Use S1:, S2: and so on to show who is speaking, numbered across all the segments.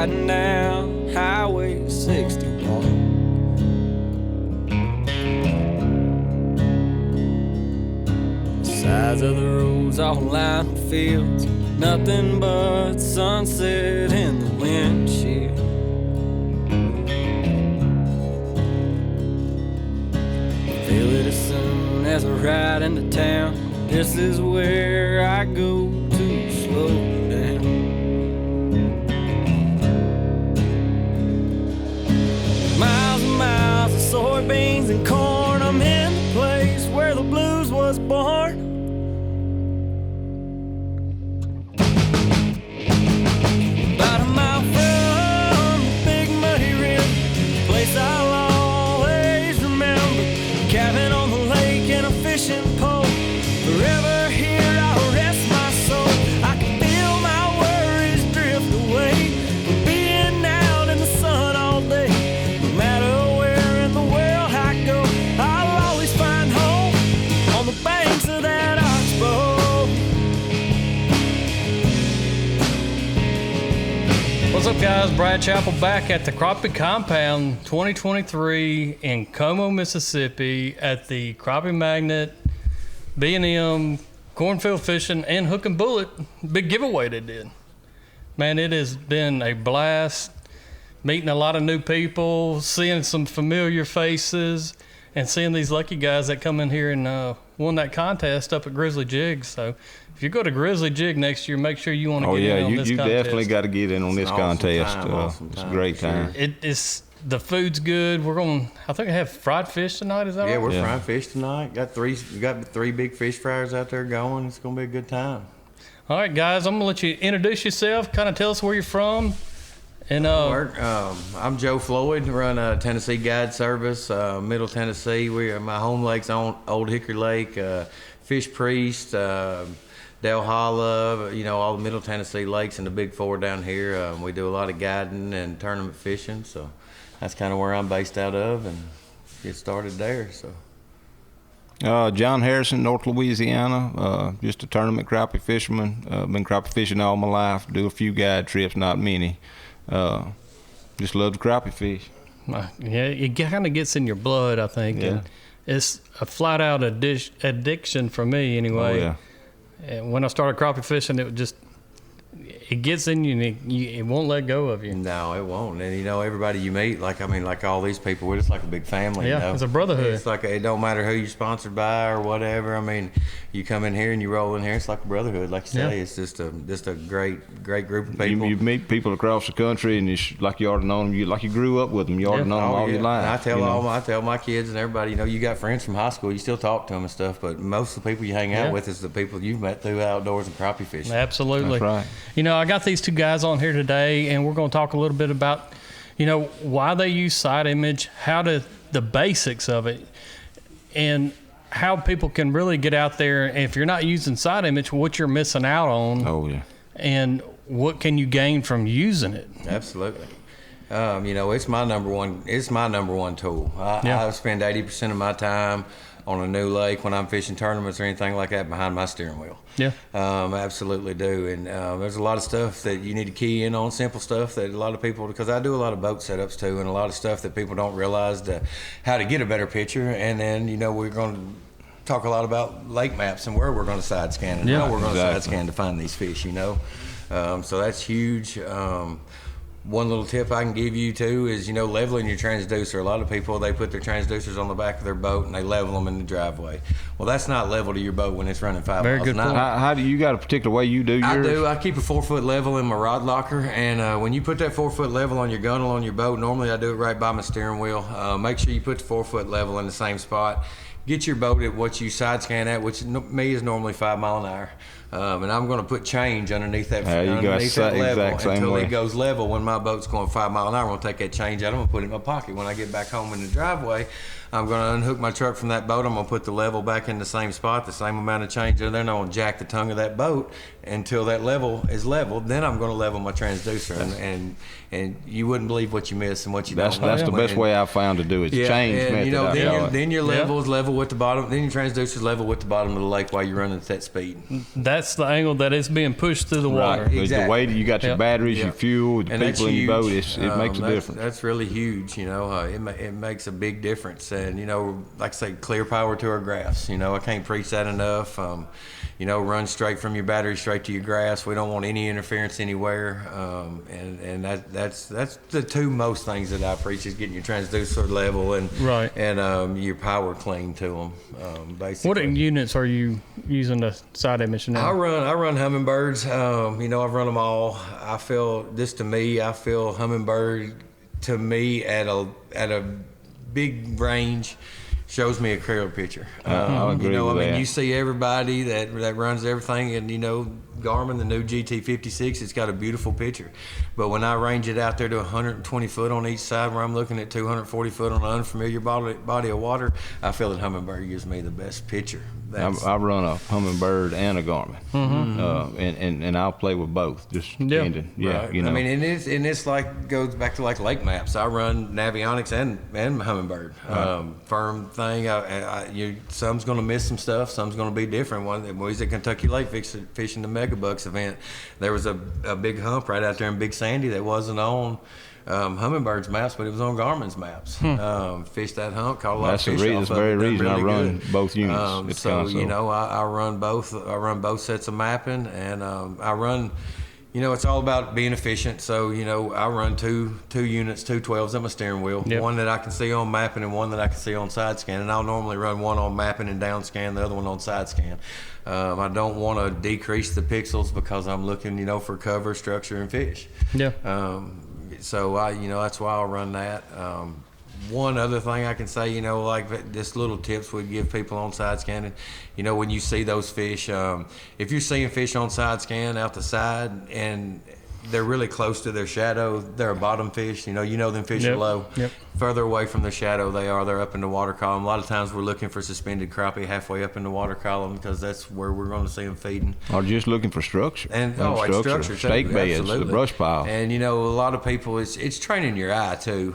S1: riding down Highway 61. Sides of the roads all lined with fields, nothing but sunset in the windshield. Feel it as soon as I ride into town. This is where I go to slow down. Miles and miles of soybeans and corn. I'm in the place where the blues was born. About a mile from the big muddy river, place I'll always remember. Cabin on the lake and a fishing pole. Forever here I'll rest my soul. I can feel my worries drift away from being out in the sun all day. No matter where in the world I go, I'll always find home on the banks of that oxbow.
S2: What's up, guys? Brad Chappell back at the Crappie Compound 2023 in Como, Mississippi at the Crappie Magnet, B&M, cornfield fishing, and hook and bullet big giveaway they did. Man, it has been a blast meeting a lot of new people, seeing some familiar faces, and seeing these lucky guys that come in here and won that contest up at Grizzly Jig. So if you go to Grizzly Jig next year, make sure you want to get in on this contest.
S3: Oh, yeah, you definitely got to get in on this contest. It's a great time.
S2: The food's good. I think I have fried fish tonight. Is that right?
S4: Yeah, we're frying fish tonight. We got three big fish fryers out there going. It's gonna be a good time.
S2: All right, guys, I'm gonna let you introduce yourself. Kind of tell us where you're from. And
S4: I'm Joe Floyd. Run a Tennessee Guide Service, Middle Tennessee. My home lake's on Old Hickory Lake, Fish Priest, Del Holla, all the Middle Tennessee lakes and the Big Four down here. We do a lot of guiding and tournament fishing, so that's kind of where I'm based out of, and get started there. So,
S3: John Harrison, North Louisiana, just a tournament crappie fisherman. Been crappie fishing all my life. Do a few guide trips, not many. Just love to crappie fish.
S2: Yeah, it kind of gets in your blood, I think.
S3: Yeah.
S2: And it's a flat-out addiction for me, anyway.
S3: Oh, yeah.
S2: And when I started crappie fishing, it gets in you and it won't let go of you.
S4: No, it won't. And everybody you meet, like all these people, we're just like a big family.
S2: Yeah, it's a brotherhood.
S4: It's like it don't matter who you're sponsored by or whatever. I mean, you come in here and you roll in here, it's like a brotherhood. Like you say, it's just a great group of people.
S3: You meet people across the country, and it's like you already know them. Like you grew up with them. You already know them all your life.
S4: And I tell my kids and everybody, you got friends from high school. You still talk to them and stuff, but most of the people you hang out with is the people you've met through outdoors and crappie fishing.
S2: Absolutely.
S3: That's right.
S2: I got these two guys on here today, and we're going to talk a little bit about, why they use side image, the basics of it, and how people can really get out there. And if you're not using side image, what you're missing out on.
S3: Oh, yeah.
S2: And what can you gain from using it?
S4: Absolutely. It's my number one tool. I spend 80% of my time on a new lake when I'm fishing tournaments or anything like that behind my steering wheel.
S2: Yeah.
S4: Absolutely do. And there's a lot of stuff that you need to key in on, simple stuff that a lot of people, because I do a lot of boat setups too, and a lot of stuff that people don't realize how to get a better picture. And then, we're going to talk a lot about lake maps and where we're going to side scan and how we're going to side scan to find these fish, So that's huge. One little tip I can give you too is, leveling your transducer. A lot of people, they put their transducers on the back of their boat and they level them in the driveway. Well, that's not level to your boat when it's running 5 miles an hour.
S3: How do you got a particular way you do yours?
S4: I do. I keep a 4-foot level in my rod locker, and when you put that 4-foot level on your gunnel on your boat, normally I do it right by my steering wheel. Make sure you put the 4-foot level in the same spot. Get your boat at what you side scan at, which me is normally 5 mile an hour. And I'm going to put change underneath that level until it goes level. When my boat's going 5 mile an hour, I'm going to take that change out. I'm going to put it in my pocket. When I get back home in the driveway, I'm going to unhook my truck from that boat. I'm going to put the level back in the same spot, the same amount of change in there, and I'm going to jack the tongue of that boat until that level is leveled. Then I'm going to level my transducer, and you wouldn't believe what you miss and what you don't.
S3: That's the best way I've found to do it. Change method.
S4: Then your level is level with the bottom. Then your transducer's level with the bottom of the lake while you're running at that speed.
S2: that's the angle that it's being pushed through the water.
S3: Right. 'Cause
S4: Exactly.
S3: the way that you got your
S2: Yep.
S3: batteries, your
S4: Yep.
S3: fuel, the
S4: And that's
S3: people in your boat,
S4: huge.
S3: it makes a difference.
S4: That's really huge. It makes a big difference. And like I say, clear power to our graphs. I can't preach that enough. Run straight from your battery straight to your grass. We don't want any interference anywhere. And that's the two most things that I preach is getting your transducer level and
S2: Right.
S4: and your power clean to them. Basically.
S2: What units are you using the side image now?
S4: I run Humminbirds. I've run them all. I feel Humminbird to me at a big range shows me a clearer picture.
S3: I'll agree with that.
S4: You see everybody that runs everything, and Garmin, the new GT56, it's got a beautiful picture. But when I range it out there to 120 foot on each side, where I'm looking at 240 foot on an unfamiliar body of water, I feel that Humminbird gives me the best picture.
S3: I run a Humminbird and a Garmin, and I'll play with both. Just
S2: Yeah.
S3: candid. Yeah,
S4: Right. I mean, and it's like goes back to like lake maps. I run Navionics and Humminbird. Firm thing. Some's going to miss some stuff. Some's going to be different. One was at Kentucky Lake fishing the Megabucks event. There was a big hump right out there in Big Sandy that wasn't on Hummingbird's maps, but it was on Garmin's maps. Fished that hump, caught a lot of fish.
S3: That's the very reason I run both units. It's
S4: So
S3: kinda
S4: I run both. I run both sets of mapping, and I run. It's all about being efficient. So I run two units, 212s at my steering wheel.
S2: Yep.
S4: One that I can see on mapping, and one that I can see on side scan. And I'll normally run one on mapping and down scan, the other one on side scan. I don't want to decrease the pixels because I'm looking, for cover, structure, and fish.
S2: Yeah.
S4: So that's why I'll run that. One other thing I can say, like just little tips we'd give people on side scanning. When you see those fish, if you're seeing fish on side scan out the side and they're really close to their shadow, they're a bottom fish. Them fish are
S2: Yep.
S4: low.
S2: Yep.
S4: Further away from the shadow they're up in the water column. A lot of times we're looking for suspended crappie halfway up in the water column because that's where we're going to see them feeding.
S3: Or just looking for structure.
S4: And structure too,
S3: steak beds, the
S4: absolutely.
S3: brush pile.
S4: And a lot of people, it's training your eye too.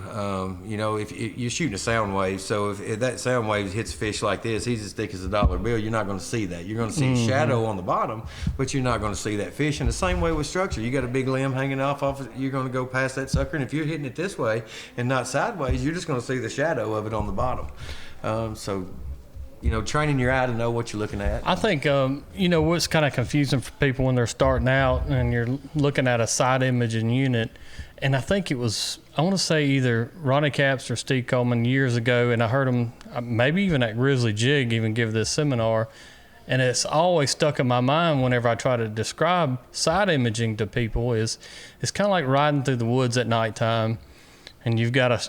S4: If you're shooting a sound wave, so if that sound wave hits a fish like this, he's as thick as a dollar bill. You're not going to see that. You're going to see a shadow on the bottom, but you're not going to see that fish. And the same way with structure, you got a big limb hanging off it, you're going to go past that sucker. And if you're hitting it this way and not sideways, you're just going to see the shadow of it on the bottom. Training your eye to know what you're looking at.
S2: I think, what's kind of confusing for people when they're starting out and you're looking at a side imaging unit, and I think it was, I want to say either Ronnie Capps or Steve Coleman years ago, and I heard them, maybe even at Grizzly Jig, even give this seminar, and it's always stuck in my mind whenever I try to describe side imaging to people is it's kind of like riding through the woods at nighttime, and you've got a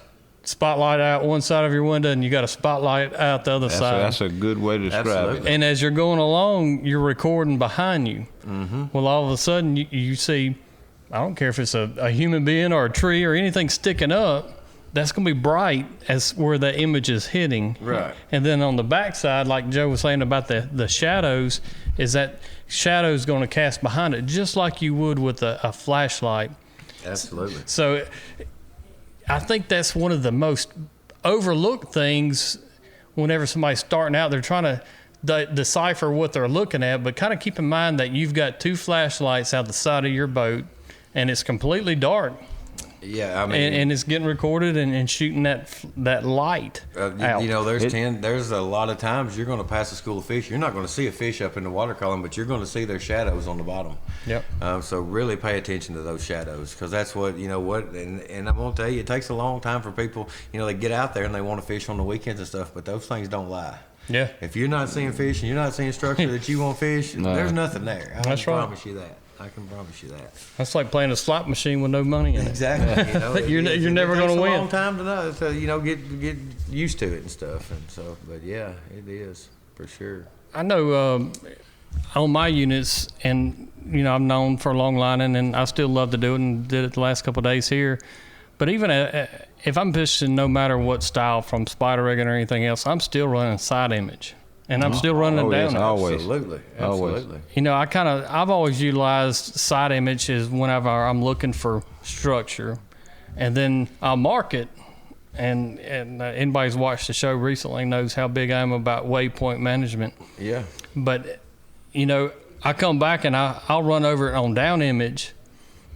S2: spotlight out one side of your window and you got a spotlight out the other side.
S3: That's a good way to describe
S4: Absolutely.
S3: it.
S2: And as you're going along, you're recording behind you. Mm-hmm. Well, all of a sudden you see, I don't care if it's a human being or a tree or anything sticking up, that's going to be bright as where the image is hitting.
S4: Right.
S2: And then on the backside, like Joe was saying about the shadows, is that shadow's going to cast behind it just like you would with a flashlight.
S4: Absolutely.
S2: So I think that's one of the most overlooked things whenever somebody's starting out. They're trying to decipher what they're looking at, but kind of keep in mind that you've got two flashlights out the side of your boat and it's completely dark.
S4: Yeah, I mean,
S2: and it's getting recorded and shooting that light out.
S4: There's a lot of times you're going to pass a school of fish. You're not going to see a fish up in the water column, but you're going to see their shadows on the bottom.
S2: Yep.
S4: So really pay attention to those shadows because that's what and I'm going to tell you, it takes a long time for people. They get out there and they want to fish on the weekends and stuff, but those things don't lie.
S2: Yeah.
S4: If you're not seeing fish and you're not seeing structure that you want fish, there's nothing there. I can promise you that. I can promise you that.
S2: That's like playing a slot machine with no money in it.
S4: Exactly.
S2: You're never going to win.
S4: It takes a long time to know, so get used to it and stuff. And so, but yeah, it is for sure.
S2: I know on my units, and I'm known for long lining, and I still love to do it, and did it the last couple of days here. But even if I'm fishing, no matter what style, from spider rigging or anything else, I'm still running side image. And I'm still running down.
S3: Yes, always.
S4: Absolutely.
S2: I've always utilized side images whenever I'm looking for structure, and then I'll mark it. And anybody's watched the show recently knows how big I am about waypoint management.
S4: Yeah.
S2: But I come back and I'll run over it on down image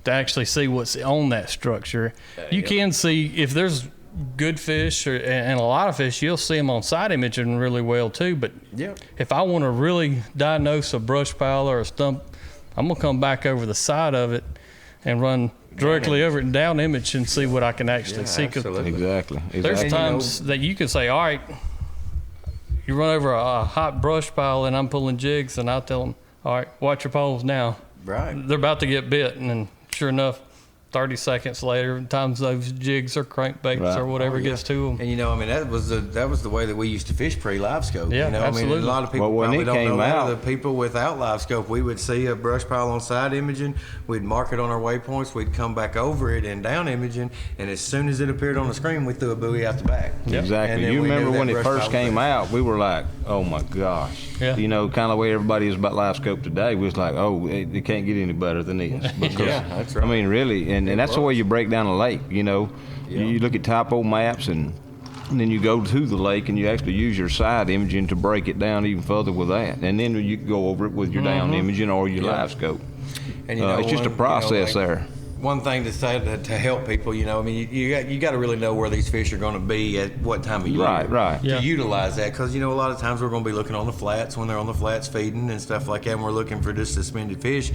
S2: to actually see what's on that structure. You can see if there's good fish and a lot of fish, you'll see them on side imaging really well too. But if I want to really diagnose a brush pile or a stump, I'm gonna come back over the side of it and run directly over it and down image and see what I can actually see.
S3: Exactly.
S2: There's times that you can say, all right, you run over a hot brush pile and I'm pulling jigs, and I'll tell them, all right, watch your poles now.
S4: Right.
S2: They're about to get bit, and then sure enough, 30 seconds later, times those jigs or crankbaits or whatever gets to them.
S4: And you know, I mean, that was the way that we used to fish pre-live scope.
S2: Yeah,
S4: you know,
S2: absolutely.
S4: I mean, a lot of people
S3: when
S4: probably
S3: it
S4: don't
S3: came
S4: know that.
S3: out,
S4: The people without live scope, we would see a brush pile on side imaging, we'd mark it on our waypoints, we'd come back over it and down imaging, and as soon as it appeared on the screen, we threw a buoy out the back.
S3: Exactly. You remember when it first came out, we were like, oh my gosh.
S2: Yeah.
S3: You know, kind of the way everybody is about live scope today. We was like, oh, it can't get any better than this. Because,
S4: that's right.
S3: I mean, really, and that's the way you break down a lake. You know, you look at typo maps and then you go to the lake and you actually use your side imaging to break it down even further with that. And then you can go over it with your down imaging or your live scope.
S4: And you know,
S3: it's just a process there.
S4: One thing to say to help people, you know, I mean, you got to really know where these fish are going to be at what time of year.
S3: Right.
S4: To utilize that, because you know, a lot of times we're going to be looking on the flats when they're on the flats feeding and stuff like that, and we're looking for just suspended fish.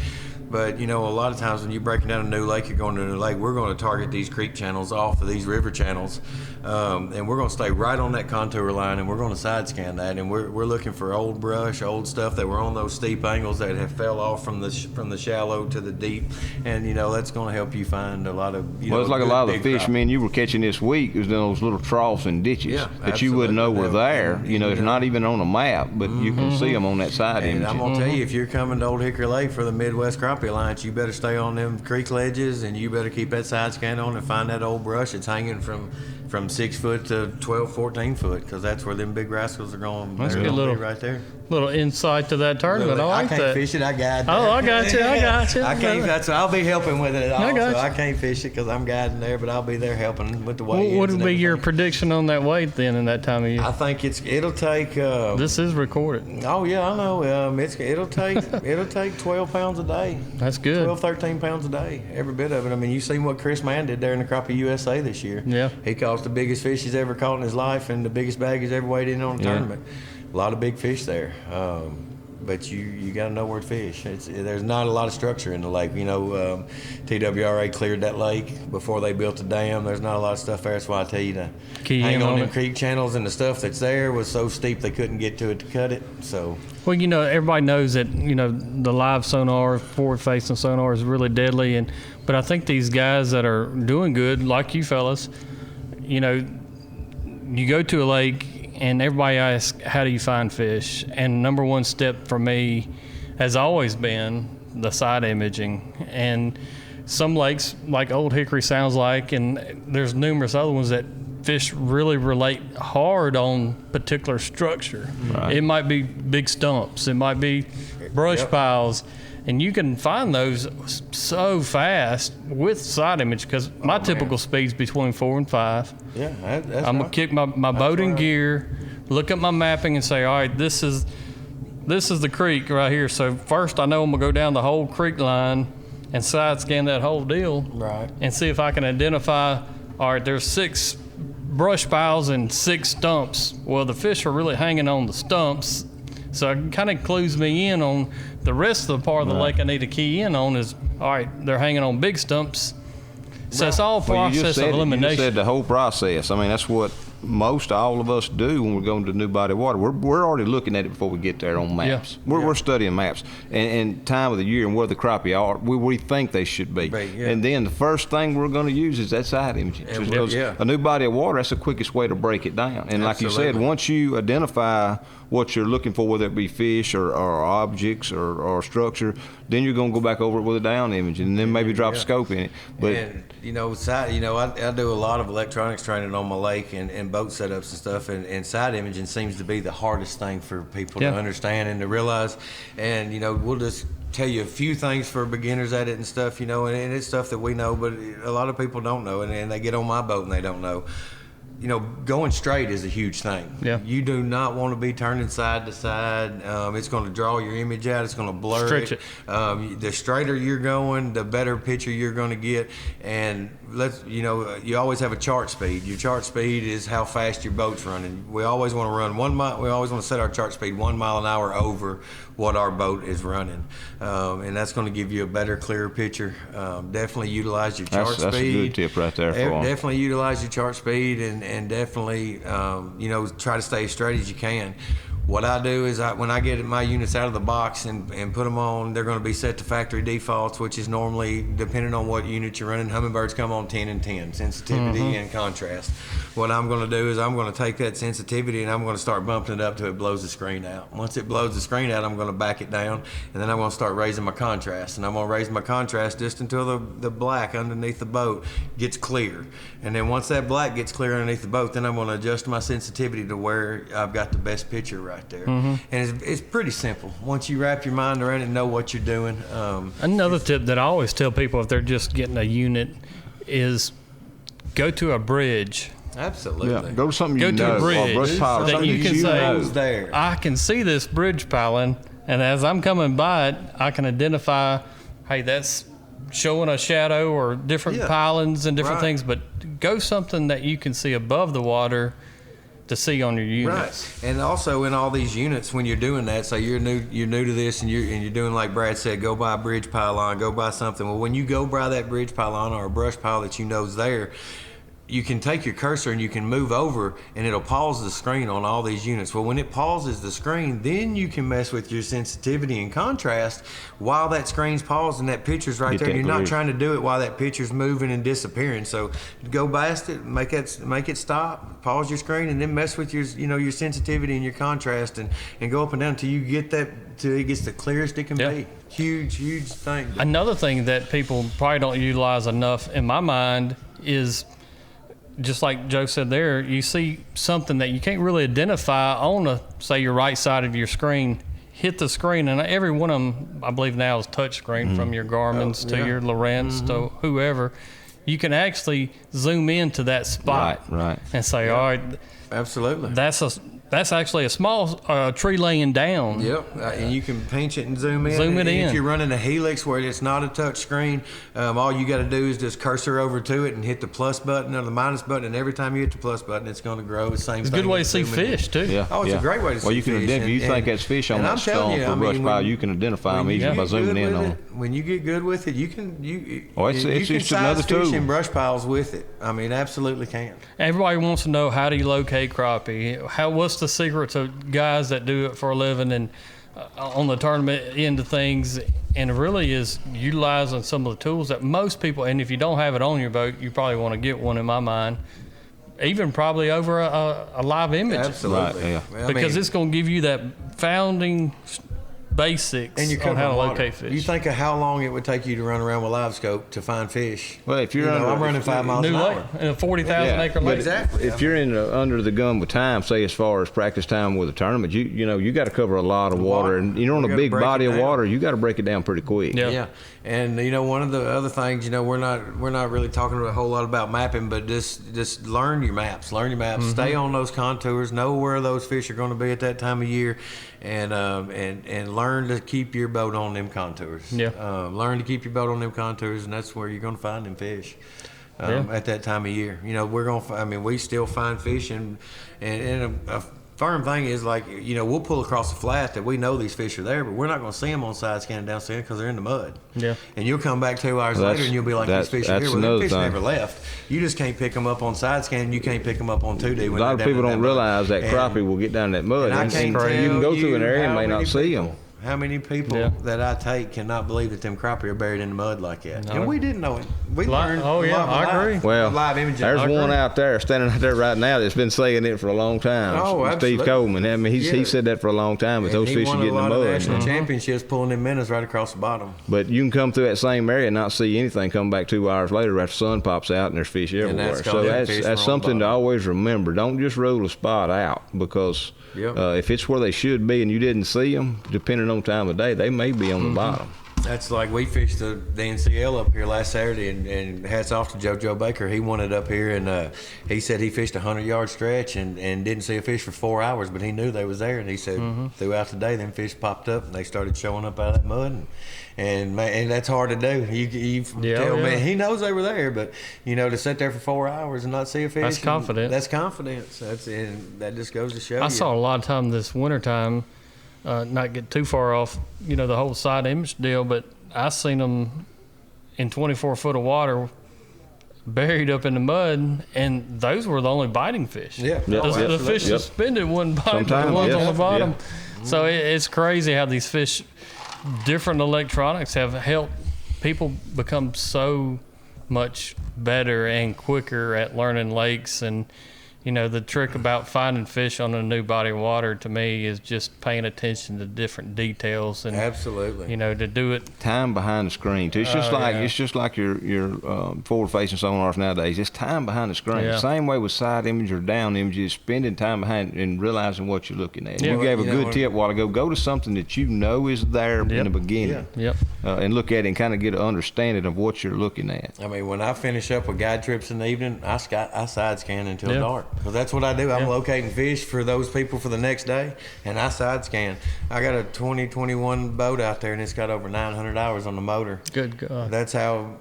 S4: But you know, a lot of times when you're breaking down a new lake, you're going to a new lake, we're going to target these creek channels off of these river channels, and we're going to stay right on that contour line, and we're going to side scan that, and we're looking for old brush, old stuff that were on those steep angles that have fell off from the shallow to the deep, and you know, that's going to help you find a lot of
S3: it's like a lot of the fish, man, you were catching this week was in those little troughs and ditches that you wouldn't know were there. You know, it's not even on a map, but you can see them on that side image.
S4: And I'm gonna tell you, if you're coming to Old Hickory Lake for the Midwest Crappie Alliance, you better stay on them creek ledges, and you better keep that side scan on and find that old brush that's hanging from 6 foot to 12, 14 foot, because that's where them big rascals are going.
S2: That's
S4: They're
S2: a good
S4: gonna be right there.
S2: Little insight to that tournament. I like
S4: can't
S2: that.
S4: fish it. I got.
S2: Oh, I got you.
S4: I can't. That's. I'll be helping with it.
S2: I got you.
S4: I can't fish it because I'm guiding there, but I'll be there helping with the weight.
S2: What would be your prediction on that weight then in that time of year?
S4: I think it'll take.
S2: This is recorded.
S4: Oh yeah, I know. It'll take 12 pounds a day.
S2: That's good.
S4: 12, 13 pounds a day, every bit of it. I mean, you seen what Chris Mann did there in the Crappie USA this year.
S2: Yeah.
S4: He caught the biggest fish he's ever caught in his life and the biggest bag he's ever weighed in on a tournament. A lot of big fish there. But you got to know where to fish. There's not a lot of structure in the lake. You know, TWRA cleared that lake before they built the dam. There's not a lot of stuff there. That's why I tell you to hang on them creek channels, and the stuff that's there was so steep they couldn't get to it to cut it. So.
S2: Well, you know, everybody knows that, you know, the live sonar, forward-facing sonar is really deadly. But I think these guys that are doing good, like you fellas, you know, you go to a lake and everybody asks, how do you find fish? And number one step for me has always been the side imaging. And some lakes, like Old Hickory sounds like, and there's numerous other ones that fish really relate hard on particular structure. Right. It might be big stumps. It might be brush piles. And you can find those so fast with side image, because my typical speed's between 4 and 5.
S4: Yeah, that's
S2: I'm gonna kick my boat in gear, look at my mapping, and say, all right, this is the creek right here. So first, I know I'm gonna go down the whole creek line and side scan that whole deal,
S4: right, and
S2: see if I can identify. All right, there's 6 brush piles and 6 stumps. Well, the fish are really hanging on the stumps. So it kind of clues me in on the rest of the part of the lake I need to key in on is, all right, they're hanging on big stumps. So it's all process of elimination.
S3: You just said the whole process. I mean, that's what all of us do when we're going to new body of water. We're already looking at it before we get there on maps. Yeah. We're studying maps and time of the year and where the crappie are, where we think they should be. And then the first thing we're going to use is that side imaging. Because a new body of water, that's the quickest way to break it down. And like you said, once you identify what you're looking for, whether it be fish or objects or structure, then you're going to go back over it with a down image and then maybe drop a scope in it. But
S4: I do a lot of electronics training on my lake and boat setups and stuff, and side imaging seems to be the hardest thing for people to understand and to realize. And we'll just tell you a few things for beginners at it and stuff, and it's stuff that we know, but a lot of people don't know, and they get on my boat and they don't know. going straight is a huge thing.
S2: Yeah.
S4: You do not want to be turning side to side. It's going to draw your image out. It's going to blur
S2: Stretch it.
S4: The straighter you're going, the better picture you're going to get. And you always have a chart speed. Your chart speed is how fast your boat's running. We always want to run 1 mile. We always want to set our chart speed 1 mile an hour over what our boat is running, and that's going to give you a better, clearer picture. Definitely utilize your chart speed.
S3: That's a good tip right there for them.
S4: Definitely utilize your chart speed, and definitely try to stay as straight as you can. What I do is when I get my units out of the box and put them on, they're going to be set to factory defaults, which is normally, depending on what unit you're running, Humminbirds come on 10 and 10, sensitivity and contrast. What I'm going to do is I'm going to take that sensitivity and I'm going to start bumping it up till it blows the screen out. Once it blows the screen out, I'm going to back it down, and then I'm going to start raising my contrast. And I'm going to raise my contrast just until the black underneath the boat gets clear. And then once that black gets clear underneath the boat, then I'm going to adjust my sensitivity to where I've got the best picture right there. And it's pretty simple. Once you wrap your mind around it and know what you're doing.
S2: Another tip that I always tell people if they're just getting a unit is go to a bridge.
S4: Absolutely.
S3: Yeah, go to something
S2: Go
S3: you
S2: to
S3: know.
S2: a bridge
S3: or brush pile,
S2: that
S3: something
S2: you can say,
S3: know.
S4: there.
S2: I can see this bridge piling, and as I'm coming by it, I can identify, hey, that's showing a shadow or different pilings and different things, but go something that you can see above the water to see on your units.
S4: Right, and also in all these units, when you're doing that, so you're new to this, and you're doing like Brad said, go buy a bridge pylon, go buy something. Well, when you go buy that bridge pylon or a brush pile that you know's there, you can take your cursor and you can move over, and it'll pause the screen on all these units. Well, when it pauses the screen, then you can mess with your sensitivity and contrast while that screen's paused and that picture's right there. You're not trying to do it while that picture's moving and disappearing. So go past it, make it stop, pause your screen, and then mess with your sensitivity and your contrast, and go up and down until you get that, till it gets the clearest it can be. Huge thing.
S2: Another thing that people probably don't utilize enough in my mind is, just like Joe said there, you see something that you can't really identify on say your right side of your screen, hit the screen, and every one of them, I believe now, is touch screen, from your Garmin's to your Lowrance to whoever. You can actually zoom into that spot and say, all right,
S4: absolutely,
S2: that's actually a small tree laying down.
S4: Yep, and you can pinch it and zoom in.
S2: Zoom it in.
S4: If you're running a Helix where it's not a touch screen, all you got to do is just cursor over to it and hit the plus button or the minus button, and every time you hit the plus button, it's going to grow the same thing.
S2: It's a good way to see fish, too.
S3: Yeah.
S4: Oh, it's a great way to see fish.
S3: Well, you can identify. You think that's fish on that stone for a brush pile, you can identify them easily by zooming in on them.
S4: When you get good with it, you can
S3: it's
S4: can
S3: just another
S4: size
S3: tool.
S4: fish in brush piles with it. I mean, absolutely can.
S2: Everybody wants to know, how do you locate crappie? What's the secret to guys that do it for a living and on the tournament end of things? And it really is utilizing some of the tools that most people, and if you don't have it on your boat, you probably want to get one, in my mind, even probably over a live image.
S4: Absolutely.
S3: Right,
S4: Well,
S2: because it's going to give you that founding basics
S4: and you're
S2: on how to
S4: water.
S2: locate fish.
S4: You think of how long it would take you to run around with live scope to find fish.
S3: Well, if you're under,
S4: I'm running 5 miles an
S2: New
S4: hour.
S2: lake in a 40,000 acre
S3: but
S2: lake.
S4: Exactly.
S3: If you're in under the gun with time, say as far as practice time with a tournament, you got to cover a lot of water, and you're on a big body of water. You got to break it down pretty quick.
S2: Yeah.
S4: And one of the other things, we're not really talking a whole lot about mapping, but just learn your maps. Stay on those contours. Know where those fish are going to be at that time of year, and learn to keep your boat on them contours. Learn to keep your boat on them contours, and that's where you're going to find them fish. At that time of year, we still find fish, and a firm thing is, like, we'll pull across the flat that we know these fish are there, but we're not going to see them on side scan down there because they're in the mud.
S2: Yeah.
S4: And you'll come back 2 hours later and you'll be like, these fish are here. Well, them fish never left. You just can't pick them up on side scan. You can't pick them up on 2D.
S3: A lot of people don't realize that crappie will get down that mud, and you can go through an area and may not see them.
S4: How many people that I take cannot believe that them crappie are buried in the mud like that? And we didn't know it. We learned.
S2: I agree.
S3: Well,
S4: live imaging.
S3: there's one out there, standing out there right now, that's been saying it for a long time.
S4: Oh,
S3: Steve
S4: absolutely.
S3: Coleman. I mean, he said that for a long time, but those fish are getting in the
S4: He won a lot of
S3: mud.
S4: national championships pulling them minnows right across the bottom.
S3: But you can come through that same area and not see anything. Come back 2 hours later after the sun pops out and there's fish everywhere. So that's something to always remember. Don't just roll a spot out, because if it's where they should be and you didn't see them, depending on time of day, they may be on the bottom.
S4: That's like we fished the NCL up here last Saturday, and hats off to JoJo Baker. He won it up here, and he said he fished a 100-yard stretch and didn't see a fish for 4 hours, but he knew they was there. And he said throughout the day, them fish popped up and they started showing up out of that mud. And that's hard to do. You tell me he knows they were there, but to sit there for 4 hours and not see a fish.
S2: That's confidence.
S4: That's confidence. And that just goes to show.
S2: I saw a lot of time this wintertime. Not get too far off, the whole side image deal, but I seen them in 24 foot of water buried up in the mud, and those were the only biting fish.
S3: Yeah.
S2: The fish suspended wouldn't bite, but the ones on the bottom. So it's crazy how these fish, different electronics have helped people become so much better and quicker at learning lakes. And the trick about finding fish on a new body of water to me is just paying attention to different details and
S4: absolutely,
S2: to do it.
S3: Time behind the screen too. It's just like your forward-facing sonars nowadays. It's time behind the screen.
S2: Yeah.
S3: The same way with side image or down images, spending time behind and realizing what you're looking at. You gave a good tip a while ago. Go to something that is there in the beginning.
S2: Yep.
S3: And look at it and kind of get an understanding of what you're looking at.
S4: I mean, when I finish up with guide trips in the evening, I side scan until dark. Because that's what I do. I'm locating fish for those people for the next day, and I side scan. I got a 2021 boat out there, and it's got over 900 hours on the motor.
S2: Good God.
S4: That's how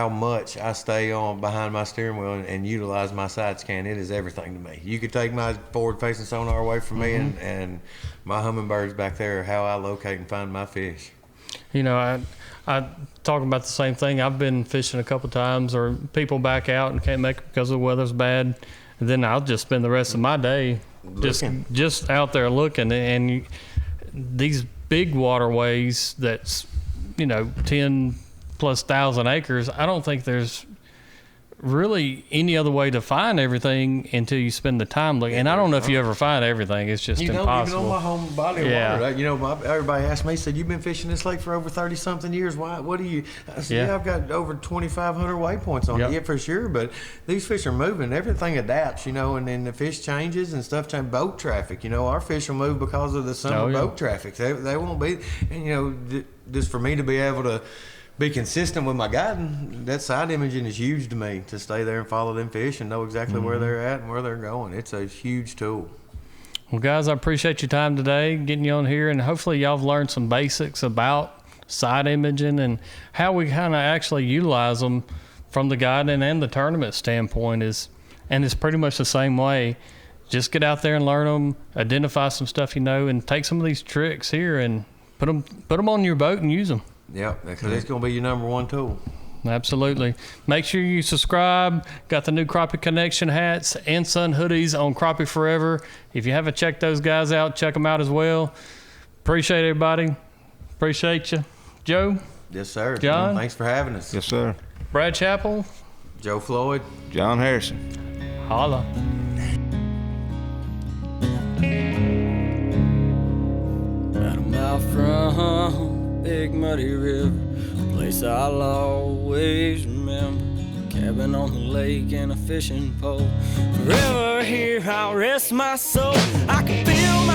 S4: much I stay on behind my steering wheel and utilize my side scan. It is everything to me. You could take my forward-facing sonar away from me, and my hummingbirds back there are how I locate and find my fish.
S2: I talk about the same thing. I've been fishing a couple times, or people back out and can't make it because the weather's bad. And then I'll just spend the rest of my day just out there looking. And these big waterways that's 10,000+ acres, I don't think there's really any other way to find everything until you spend the time looking. And I don't know if you ever find everything. It's just impossible.
S4: Even on my home body of water, everybody asked me, said, "You've been fishing this lake for over 30-something years. Why? What do you?" I said, "I've got over 2,500 waypoints on it. Yeah, for sure. But these fish are moving. Everything adapts, and then the fish changes and stuff changes. Boat traffic, our fish will move because of the summer boat traffic. They won't be, and just for me to be able to be consistent with my guiding, that side imaging is huge to me, to stay there and follow them fish and know exactly where they're at and where they're going. It's a huge tool.
S2: Well, guys, I appreciate your time today, getting you on here, and hopefully y'all have learned some basics about side imaging and how we kind of actually utilize them from the guiding and the tournament standpoint. And it's pretty much the same way. Just get out there and learn them, identify some stuff and take some of these tricks here and put them on your boat and use them.
S4: Yeah, because it's going to be your number one tool.
S2: Absolutely. Make sure you subscribe. Got the new Crappie Connection hats and sun hoodies on Crappie Forever. If you haven't checked those guys out, check them out as well. Appreciate everybody. Appreciate you. Joe?
S4: Yes, sir.
S2: John?
S4: Thanks for having us.
S3: Yes, sir.
S2: Brad Chappell?
S4: Joe Floyd?
S3: John Harrison.
S2: Holla.
S1: About a mile from Big Muddy River, a place I'll always remember. Cabin on the lake and a fishing pole. Forever here I'll rest my soul. I can feel my